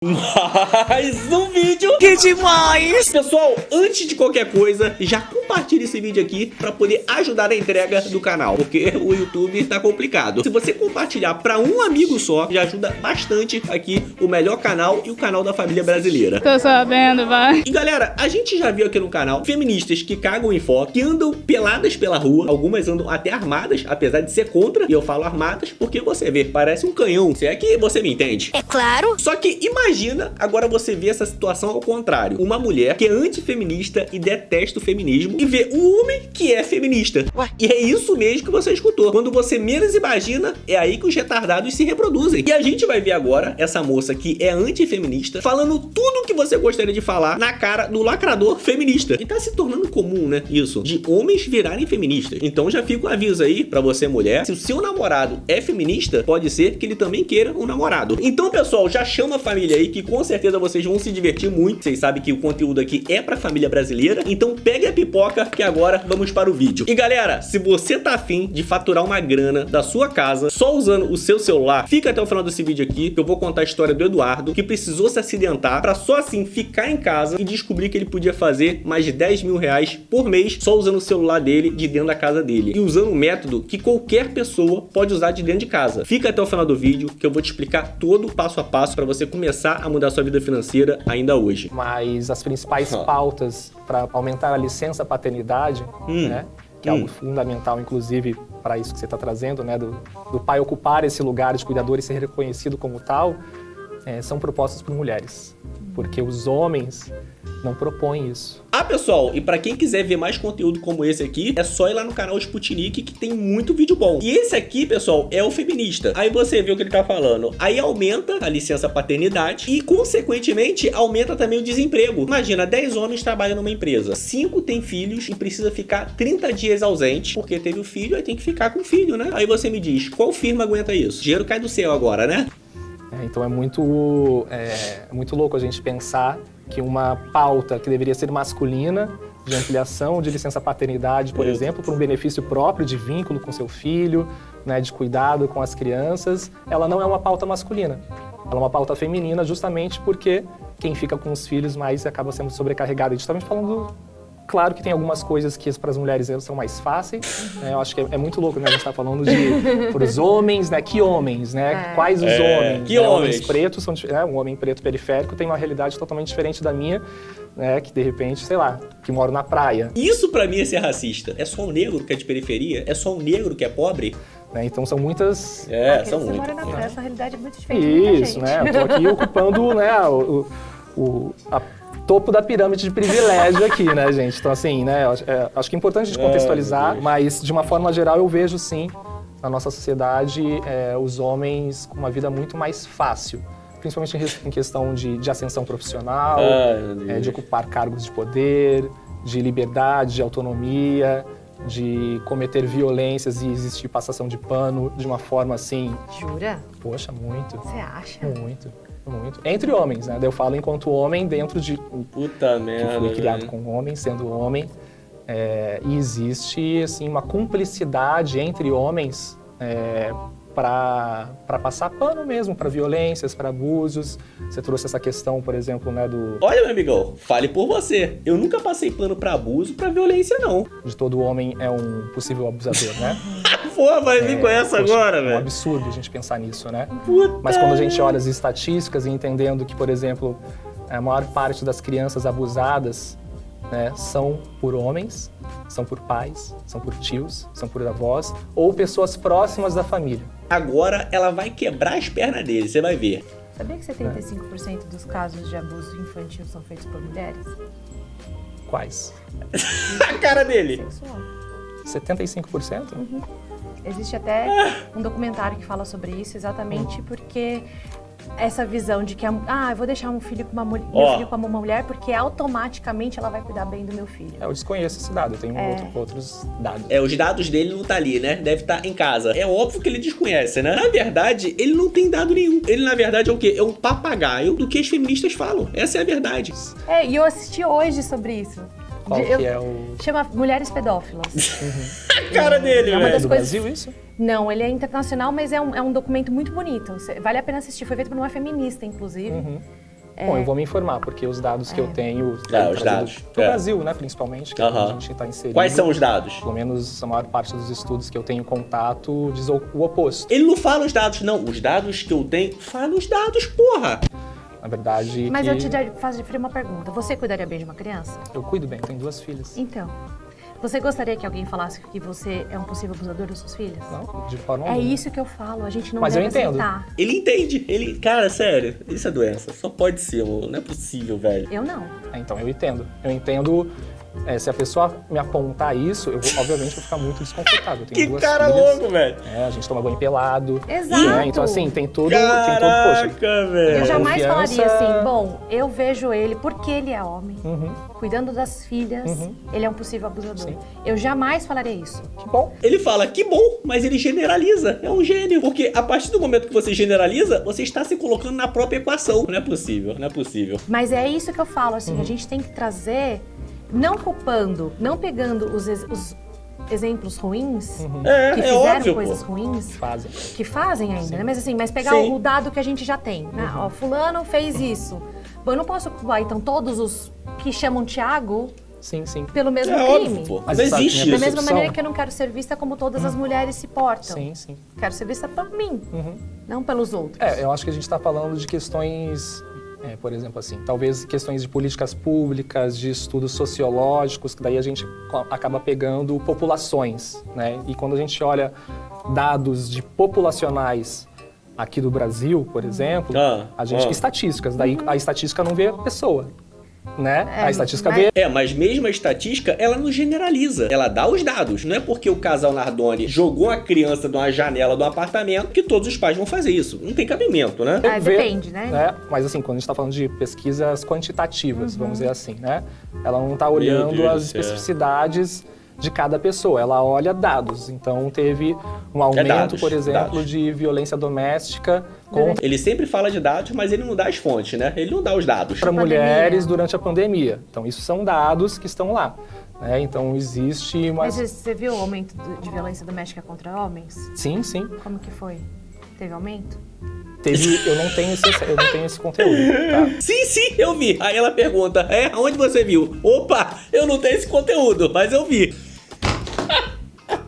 Mais um vídeo! Que demais! Pessoal, antes de qualquer coisa, já compartilhe esse vídeo aqui pra poder ajudar a entrega do canal, porque o YouTube tá complicado. Se você compartilhar pra um amigo só, já ajuda bastante aqui o melhor canal e o canal da família brasileira. Tô sabendo, vai. E galera, a gente já viu aqui no canal feministas que cagam em foto, que andam peladas pela rua, algumas andam até armadas, apesar de ser contra, e eu falo armadas porque você vê, parece um canhão, se é que você me entende. É claro. Só que imagina agora você ver essa situação ao contrário. Uma mulher que é antifeminista e detesta o feminismo e vê um homem que é feminista. Ué? E é isso mesmo que você escutou. Quando você menos imagina, é aí que os retardados se reproduzem. E a gente vai ver agora essa moça que é antifeminista falando tudo o que você gostaria de falar na cara do lacrador feminista. E tá se tornando comum, né? Isso, de homens virarem feministas. Então já fica um aviso aí pra você, mulher. Se o seu namorado é feminista, pode ser que ele também queira um namorado. Então, pessoal, já chama a família aí que com certeza vocês vão se divertir muito. Vocês sabem que o conteúdo aqui é pra família brasileira. Então pegue a pipoca que agora vamos para o vídeo. E galera, se você tá afim de faturar uma grana da sua casa só usando o seu celular, fica até o final desse vídeo aqui que eu vou contar a história do Eduardo, que precisou se acidentar pra só assim ficar em casa e descobrir que ele podia fazer mais de 10 mil reais por mês só usando o celular dele de dentro da casa dele. E usando um método que qualquer pessoa pode usar de dentro de casa. Fica até o final do vídeo que eu vou te explicar todo o passo a passo pra você começar a mudar sua vida financeira ainda hoje. Mas as principais pautas para aumentar a licença paternidade, né, que é algo fundamental, inclusive, para isso que você está trazendo, né, do pai ocupar esse lugar de cuidador e ser reconhecido como tal, são propostas por mulheres, porque os homens não propõem isso. Ah, pessoal, e pra quem quiser ver mais conteúdo como esse aqui, é só ir lá no canal Sputnik que tem muito vídeo bom. E esse aqui, pessoal, é o feminista. Aí você vê o que ele tá falando. Aí aumenta a licença paternidade e, consequentemente, aumenta também o desemprego. Imagina, 10 homens trabalham numa empresa, 5 têm filhos e precisa ficar 30 dias ausente, porque teve o filho, aí tem que ficar com o filho, né? Aí você me diz, qual firma aguenta isso? O dinheiro cai do céu agora, né? Então é muito louco a gente pensar que uma pauta que deveria ser masculina, de ampliação de licença paternidade, por exemplo, por um benefício próprio de vínculo com seu filho, né, de cuidado com as crianças, ela não é uma pauta masculina. Ela é uma pauta feminina justamente porque quem fica com os filhos mais acaba sendo sobrecarregado. A gente está falando... Claro que tem algumas coisas que para as mulheres são mais fáceis, né? Eu acho que é muito louco, né? A gente está falando para os homens, né? Que homens, né? Quais os homens? Que né? homens? Homens pretos, um homem preto periférico tem uma realidade totalmente diferente da minha, né? Que de repente, sei lá, que moro na praia. Isso pra mim é ser racista. É só um negro que é de periferia? É só um negro que é pobre? Né? Então são muitas... São Você muitas. mora na praia, sua realidade é muito diferente de muita Isso, gente. né? Eu tô aqui ocupando, né? A topo da pirâmide de privilégio aqui, né, gente? Então, assim, né, acho que é importante a gente contextualizar, mas, de uma forma geral, eu vejo, sim, na nossa sociedade, os homens com uma vida muito mais fácil, principalmente em questão de ascensão profissional, de ocupar cargos de poder, de liberdade, de autonomia, de cometer violências e existir passação de pano de uma forma, assim... Jura? Poxa, muito. Você acha? Muito. Entre homens, né? Eu falo enquanto homem dentro de... Puta merda. Que fui criado com homem, sendo homem. E existe, assim, uma cumplicidade entre homens para passar pano mesmo, para violências, para abusos. Você trouxe essa questão, por exemplo, né, Olha, meu amigão, fale por você. Eu nunca passei pano pra abuso, pra violência, não. de todo homem é um possível abusador, né? Pô, vai vir com essa Poxa, agora, é um velho. absurdo a gente pensar nisso, né? Puta. Mas quando a gente olha as estatísticas e entendendo que, por exemplo, a maior parte das crianças abusadas, né, são por homens, são por pais, são por tios, são por avós ou pessoas próximas da família. Agora ela vai quebrar as pernas dele, você vai ver. Sabia que 75% dos casos de abuso infantil são feitos por mulheres? Quais? A cara dele. Sexual. 75%? Existe até um documentário que fala sobre isso, exatamente porque essa visão de que eu vou deixar meu filho com uma mulher porque automaticamente ela vai cuidar bem do meu filho. Eu desconheço esse dado, eu tenho outros dados. Os dados dele não tá ali, né? Deve estar em casa. É óbvio que ele desconhece, né? Na verdade, ele não tem dado nenhum. Ele, na verdade, é o quê? É um papagaio do que as feministas falam. Essa é a verdade. E eu assisti hoje sobre isso. Qual que é o... Chama Mulheres Pedófilas. A cara dele, É uma velho. das do coisas... Brasil, isso? Não, ele é internacional, mas é um documento muito bonito. Vale a pena assistir. Foi feito por uma feminista, inclusive. Bom, eu vou me informar, porque os dados que eu tenho... os dados. Do Brasil, né, principalmente, que a gente está inserido. Quais são os dados? Pelo menos a maior parte dos estudos que eu tenho contato diz o oposto. Ele não fala os dados, não. Os dados que eu tenho... Fala os dados, porra! Na verdade... Mas eu te faço uma pergunta. Você cuidaria bem de uma criança? Eu cuido bem, tenho 2 filhas. Então... Você gostaria que alguém falasse que você é um possível abusador das suas filhas? Não, de forma É alguma. isso que eu falo, a gente não Mas deve eu entendo. aceitar. Ele entende. Cara, sério. Isso é doença. Só pode ser, amor. Não é possível, velho. Eu não. Então, eu entendo. Eu entendo... se a pessoa me apontar isso, eu obviamente vou ficar muito desconfortável. Eu tenho Que 2 cara filhas, louco, velho. a gente toma banho pelado. Exato. Né? Então, assim, tem todo... Caraca, velho. Eu jamais confiança. falaria assim, bom, eu vejo ele porque ele é homem, cuidando das filhas, ele é um possível abusador. Sim. Eu jamais falaria isso. Que bom. Ele fala, que bom, mas ele generaliza. É um gênio. Porque a partir do momento que você generaliza, você está se colocando na própria equação. Não é possível, não é possível. Mas é isso que eu falo, assim, a gente tem que trazer, não culpando, não pegando os exemplos ruins, que fizeram óbvio, coisas pô. ruins, Fazem. que fazem ainda, né? Mas assim, pegar Sim. o dado que a gente já tem, né? Ó, fulano fez isso. Bom, eu não posso culpar, então, todos os que chamam Thiago Sim, sim. pelo mesmo É crime. óbvio, pô. Mas Não sabe, existe minha Da isso. mesma maneira que eu não quero ser vista como todas as mulheres se portam. Sim, sim. Quero ser vista por mim, não pelos outros. Eu acho que a gente está falando de questões, por exemplo, assim, talvez questões de políticas públicas, de estudos sociológicos, que daí a gente acaba pegando populações, né? E quando a gente olha dados de populacionais aqui do Brasil, por exemplo, estatísticas, daí a estatística não vê a pessoa, né? A estatística vê... Mas mesmo a estatística, ela não generaliza. Ela dá os dados. Não é porque o casal Nardoni jogou a criança de uma janela do apartamento que todos os pais vão fazer isso. Não tem cabimento, né? Depende, né? Mas assim, quando a gente está falando de pesquisas quantitativas, vamos dizer assim, né? Ela não está olhando Deus as do céu. especificidades de cada pessoa, ela olha dados. Então teve um aumento, dados, por exemplo, dados. de violência doméstica Ele sempre fala de dados, mas ele não dá as fontes, né? Ele não dá os dados. para mulheres durante a pandemia. Então isso são dados que estão lá. Né? Então existe uma... Mas você viu o aumento de violência doméstica contra homens? Sim, sim. Como que foi? Teve aumento? Eu não tenho esse conteúdo, tá? Sim, eu vi. Aí ela pergunta, onde você viu? Opa, eu não tenho esse conteúdo, mas eu vi.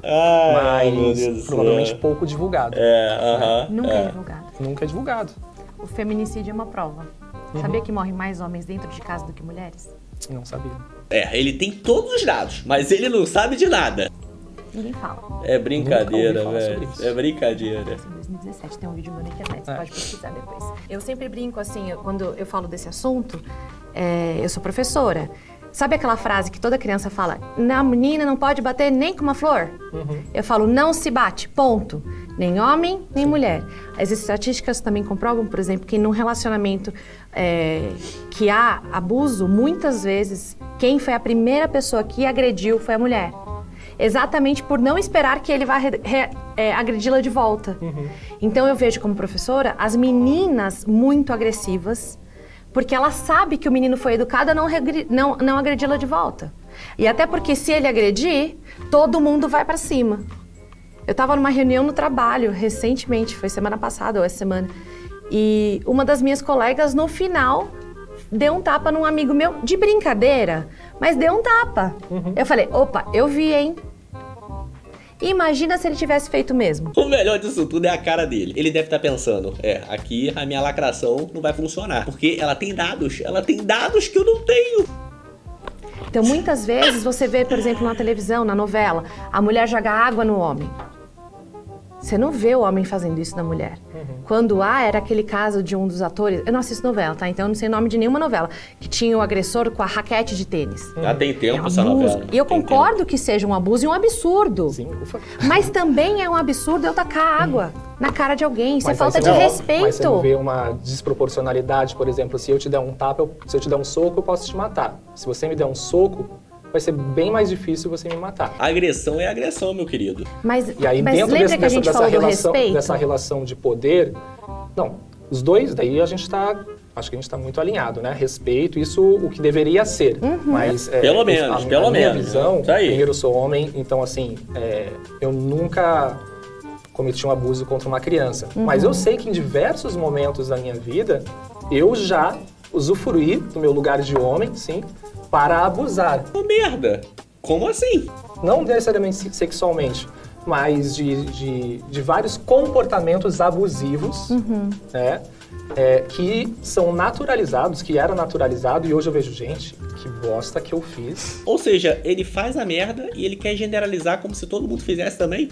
Ai, meu Deus do Mas céu. provavelmente pouco divulgado. Nunca é divulgado. Nunca é divulgado. O feminicídio é uma prova. Sabia que morrem mais homens dentro de casa do que mulheres? Não sabia. Ele tem todos os dados, mas ele não sabe de nada. Ninguém fala. É brincadeira, Nunca ouvi falar velho. sobre isso. É brincadeira. Em 2017 tem um vídeo meu na internet, você pode pesquisar depois. Eu sempre brinco assim, quando eu falo desse assunto, eu sou professora. Sabe aquela frase que toda criança fala, na menina não pode bater nem com uma flor? Eu falo, não se bate, ponto. Nem homem, nem mulher. As estatísticas também comprovam, por exemplo, que num relacionamento que há abuso, muitas vezes, quem foi a primeira pessoa que agrediu foi a mulher. Exatamente por não esperar que ele vá agredi-la de volta. Então eu vejo como professora as meninas muito agressivas, porque ela sabe que o menino foi educado a não agredi-la de volta. E até porque se ele agredir, todo mundo vai pra cima. Eu estava numa reunião no trabalho recentemente, foi semana passada ou essa semana, e uma das minhas colegas no final deu um tapa num amigo meu, de brincadeira, mas deu um tapa. Eu falei, opa, eu vi, hein? Imagina se ele tivesse feito mesmo. O melhor disso tudo é a cara dele. Ele deve estar pensando, aqui a minha lacração não vai funcionar. Porque ela tem dados que eu não tenho. Então, muitas vezes, você vê, por exemplo, na televisão, na novela, a mulher joga água no homem. Você não vê o homem fazendo isso na mulher. Quando era aquele caso de um dos atores... Eu não assisto novela, tá? Então eu não sei o nome de nenhuma novela. Que tinha o agressor com a raquete de tênis. Já tem tempo essa novela. E eu concordo que seja um abuso e um absurdo. Sim, ufa. Mas também é um absurdo eu tacar água na cara de alguém. Isso é Mas falta aí de você respeito. Mas você não vê uma desproporcionalidade, por exemplo, se eu te der um tapa, se eu te der um soco, eu posso te matar. Se você me der um soco, vai ser bem mais difícil você me matar. A agressão é agressão, meu querido. Mas E aí, dentro lembra que a gente falou do respeito? dessa relação de poder, não, os dois, daí acho que a gente está muito alinhado, né? Respeito, isso o que deveria ser. Mas, Pelo menos, a minha visão, Isso aí. primeiro eu sou homem, então assim, eu nunca cometi um abuso contra uma criança. Mas eu sei que em diversos momentos da minha vida, eu já usufruir do meu lugar de homem, sim, para abusar. Ô, merda! Como assim? Não necessariamente sexualmente, mas de vários comportamentos abusivos, né? Que são naturalizados, que era naturalizado, e hoje eu vejo gente que gosta que eu fiz. Ou seja, ele faz a merda e ele quer generalizar como se todo mundo fizesse também?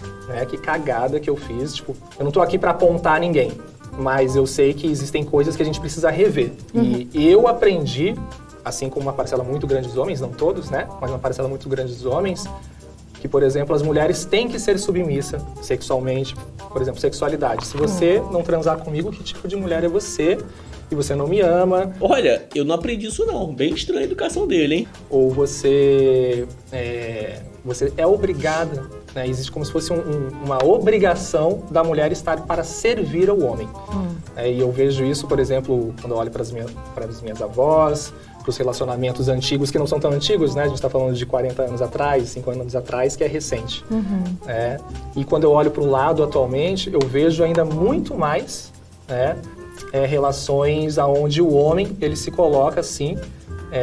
Que cagada que eu fiz. Tipo, eu não tô aqui pra apontar ninguém, mas eu sei que existem coisas que a gente precisa rever. E eu aprendi, assim como uma parcela muito grande dos homens, não todos, né? Mas uma parcela muito grande dos homens, que, por exemplo, as mulheres têm que ser submissas sexualmente, por exemplo, sexualidade. Se você não transar comigo, que tipo de mulher é você? E você não me ama. Olha, eu não aprendi isso não. Bem estranha a educação dele, hein? Ou você é obrigada, né? Existe como se fosse uma obrigação da mulher estar para servir ao homem. E eu vejo isso, por exemplo, quando eu olho para as minhas avós, para os relacionamentos antigos, que não são tão antigos, né? A gente está falando de 40 anos atrás, 50 anos atrás, que é recente. E quando eu olho para o lado atualmente, eu vejo ainda muito mais, né? Relações onde o homem, ele se coloca, assim,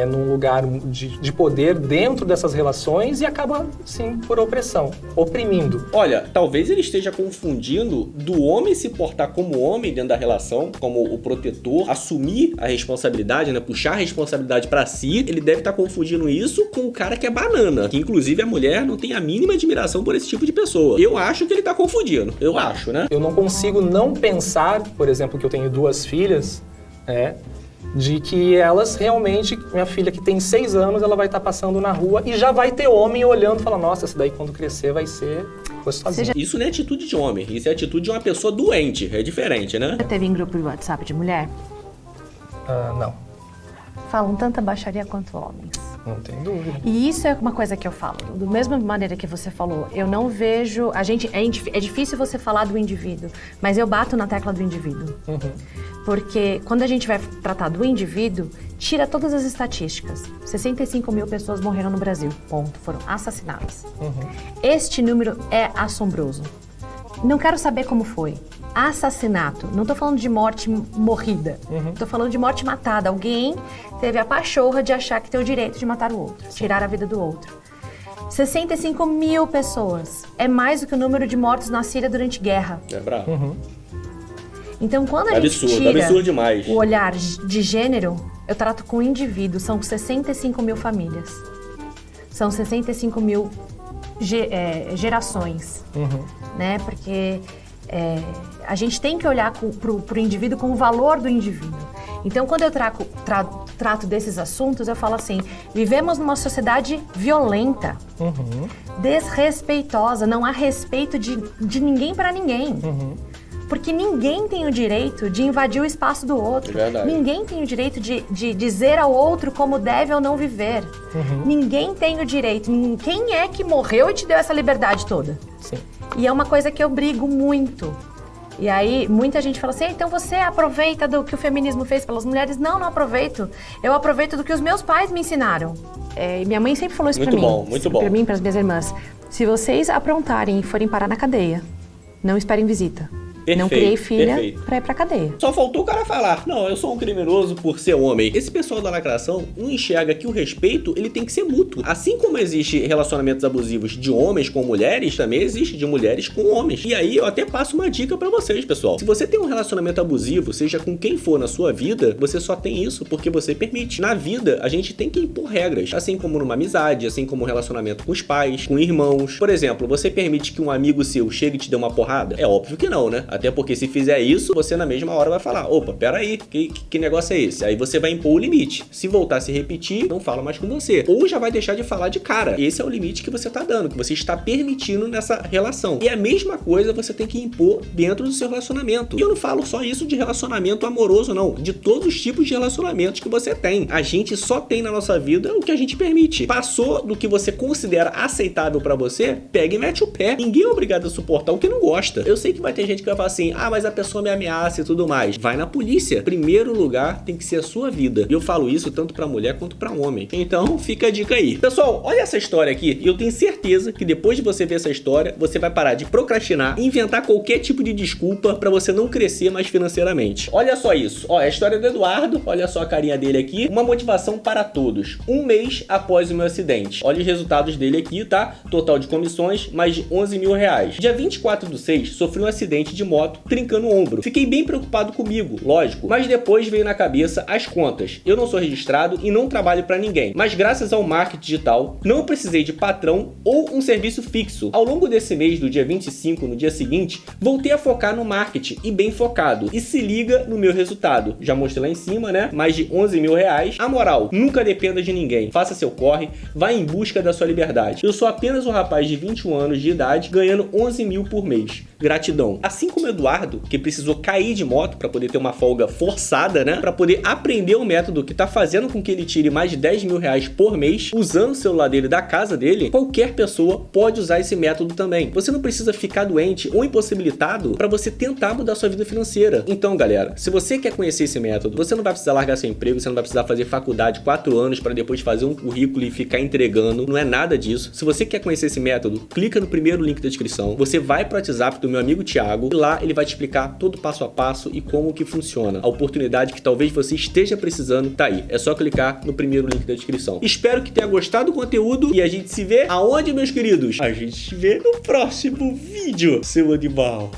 num lugar de poder dentro dessas relações e acaba, sim, por opressão, oprimindo. Olha, talvez ele esteja confundindo do homem se portar como homem dentro da relação, como o protetor, assumir a responsabilidade, né? Puxar a responsabilidade pra si. Ele deve estar confundindo isso com o cara que é banana, que inclusive a mulher não tem a mínima admiração por esse tipo de pessoa. Eu acho que ele tá confundindo. Eu acho, né? Eu não consigo não pensar, por exemplo, que eu tenho 2 filhas, de que elas realmente, minha filha que tem 6 anos, ela vai estar passando na rua e já vai ter homem olhando e falando, nossa, essa daí quando crescer vai ser gostosinha. Isso não é atitude de homem, isso é atitude de uma pessoa doente, é diferente, né? Já teve em grupo de WhatsApp de mulher? Não. Falam tanta baixaria quanto homens. Não tem dúvida. E isso é uma coisa que eu falo. Da mesma maneira que você falou, eu não vejo... É difícil você falar do indivíduo, mas eu bato na tecla do indivíduo. Porque quando a gente vai tratar do indivíduo, tira todas as estatísticas. 65 mil pessoas morreram no Brasil, ponto. Foram assassinadas. Este número é assombroso. Não quero saber como foi. Assassinato. Não tô falando de morte morrida. Tô falando de morte matada. Alguém teve a pachorra de achar que tem o direito de matar o outro, tirar a vida do outro. 65 mil pessoas. É mais do que o número de mortos na Síria durante guerra. É bravo. Então, quando a gente tira absurdo demais. o olhar de gênero, eu trato com indivíduo. São 65 mil famílias. São 65 mil gerações. Né? Porque a gente tem que olhar pro indivíduo com o valor do indivíduo. Então, quando eu trato desses assuntos, eu falo assim, vivemos numa sociedade violenta, desrespeitosa, não há respeito de ninguém para ninguém. Porque ninguém tem o direito de invadir o espaço do outro. Ninguém tem o direito de dizer ao outro como deve ou não viver. Ninguém tem o direito. Quem é que morreu e te deu essa liberdade toda? Sim. E é uma coisa que eu brigo muito. E aí, muita gente fala assim, então você aproveita do que o feminismo fez pelas mulheres? Não, não aproveito. Eu aproveito do que os meus pais me ensinaram. E minha mãe sempre falou isso pra mim. Muito bom. Pra mim e pras minhas irmãs. Se vocês aprontarem e forem parar na cadeia, não esperem visita. Não criei filha pra ir pra cadeia. Só faltou o cara falar, não, eu sou um criminoso por ser homem. Esse pessoal da lacração não enxerga que o respeito, ele tem que ser mútuo. Assim como existe relacionamentos abusivos de homens com mulheres, também existe de mulheres com homens. E aí eu até passo uma dica pra vocês, pessoal. Se você tem um relacionamento abusivo, seja com quem for na sua vida, você só tem isso porque você permite. Na vida, a gente tem que impor regras. Assim como numa amizade, assim como um relacionamento com os pais, com irmãos. Por exemplo, você permite que um amigo seu chegue e te dê uma porrada? É óbvio que não, né? Até porque se fizer isso, você na mesma hora vai falar, opa, peraí, que negócio é esse? Aí você vai impor o limite. Se voltar a se repetir, não fala mais com você. Ou já vai deixar de falar de cara. Esse é o limite que você tá dando, que você está permitindo nessa relação. E a mesma coisa você tem que impor dentro do seu relacionamento. E eu não falo só isso de relacionamento amoroso, não. De todos os tipos de relacionamentos que você tem. A gente só tem na nossa vida o que a gente permite. Passou do que você considera aceitável pra você, pega e mete o pé. Ninguém é obrigado a suportar o que não gosta. Eu sei que vai ter gente que vai falar assim, ah, mas a pessoa me ameaça e tudo mais. Vai na polícia. Primeiro lugar tem que ser a sua vida. E eu falo isso tanto pra mulher quanto pra homem. Então, fica a dica aí. Pessoal, olha essa história aqui. E eu tenho certeza que depois de você ver essa história, você vai parar de procrastinar e inventar qualquer tipo de desculpa pra você não crescer mais financeiramente. Olha só isso. Ó, é a história do Eduardo. Olha só a carinha dele aqui. Uma motivação para todos. Um mês após o meu acidente. Olha os resultados dele aqui, tá? Total de comissões, mais de 11 mil reais. Dia 24/6, sofri um acidente de moto, trincando o ombro. Fiquei bem preocupado comigo, lógico. Mas depois veio na cabeça as contas. Eu não sou registrado e não trabalho para ninguém. Mas graças ao marketing digital, não precisei de patrão ou um serviço fixo. Ao longo desse mês, do dia 25, no dia seguinte, voltei a focar no marketing e bem focado. E se liga no meu resultado. Já mostrei lá em cima, né? Mais de 11 mil reais. A moral, nunca dependa de ninguém. Faça seu corre, vá em busca da sua liberdade. Eu sou apenas um rapaz de 21 anos de idade, ganhando 11 mil por mês. Gratidão. Assim como o Eduardo, que precisou cair de moto para poder ter uma folga forçada, né? Para poder aprender o método que tá fazendo com que ele tire mais de 10 mil reais por mês, usando o celular dele da casa dele, qualquer pessoa pode usar esse método também. Você não precisa ficar doente ou impossibilitado para você tentar mudar sua vida financeira. Então, galera, se você quer conhecer esse método, você não vai precisar largar seu emprego, você não vai precisar fazer faculdade 4 anos para depois fazer um currículo e ficar entregando. Não é nada disso. Se você quer conhecer esse método, clica no primeiro link da descrição. Você vai para o WhatsApp do meu amigo Thiago e lá ele vai te explicar todo passo a passo e como que funciona. A oportunidade que talvez você esteja precisando tá aí. É só clicar no primeiro link da descrição. Espero que tenha gostado do conteúdo e a gente se vê aonde, meus queridos? A gente se vê no próximo vídeo, seu animal.